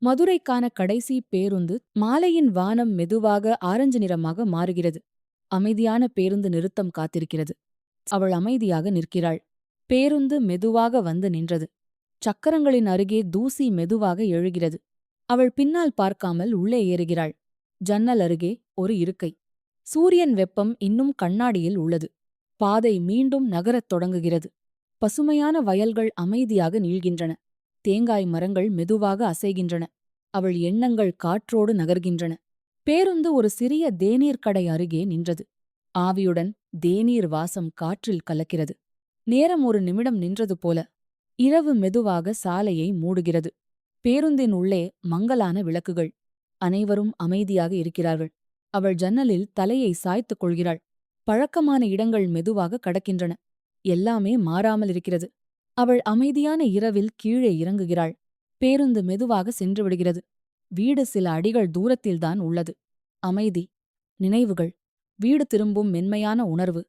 மதுரைக்கான கடைசி பேருந்து மாலையின் வானம் மெதுவாக ஆரஞ்சு நிறமாக மாறுகிறது. அமைதியான பேருந்து நிறுத்தம் காத்திருக்கிறது. அவள் அமைதியாக நிற்கிறாள். பேருந்து மெதுவாக வந்து நின்றது. சக்கரங்களின் அருகே தூசி மெதுவாக எழுகிறது. அவள் பின்னால் பார்க்காமல் உள்ளே ஏறுகிறாள். ஜன்னல் அருகே ஒரு இருக்கை. சூரியன் வெப்பம் இன்னும் கண்ணாடியில் உள்ளது. பாதை மீண்டும் நகரத் தொடங்குகிறது. பசுமையான வயல்கள் அமைதியாக நீள்கின்றன. தேங்காய் மரங்கள் மெதுவாக அசைகின்றன. அவள் எண்ணங்கள் காற்றோடு நகர்கின்றன. பேருந்து ஒரு சிறிய தேநீர் கடை அருகே நின்றது. ஆவியுடன் தேநீர் வாசம் காற்றில் கலக்கிறது. நேரம் ஒரு நிமிடம் நின்றது போல. இரவு மெதுவாக சாலையை மூடுகிறது. பேருந்தின் உள்ளே மங்கலான விளக்குகள். அனைவரும் அமைதியாக இருக்கிறார்கள். அவள் ஜன்னலில் தலையை சாய்த்துக் கொள்கிறாள். பழக்கமான இடங்கள் மெதுவாக கடக்கின்றன. எல்லாமே மாறாமல் இருக்கிறது. அவள் அமைதியான இரவில் கீழே இறங்குகிறாள். பேருந்து மெதுவாக சென்று விடுகிறது. வீடு சில அடிகள் தூரத்தில்தான் உள்ளது. அமைதி, நினைவுகள், வீடு திரும்பும் மென்மையான உணர்வு.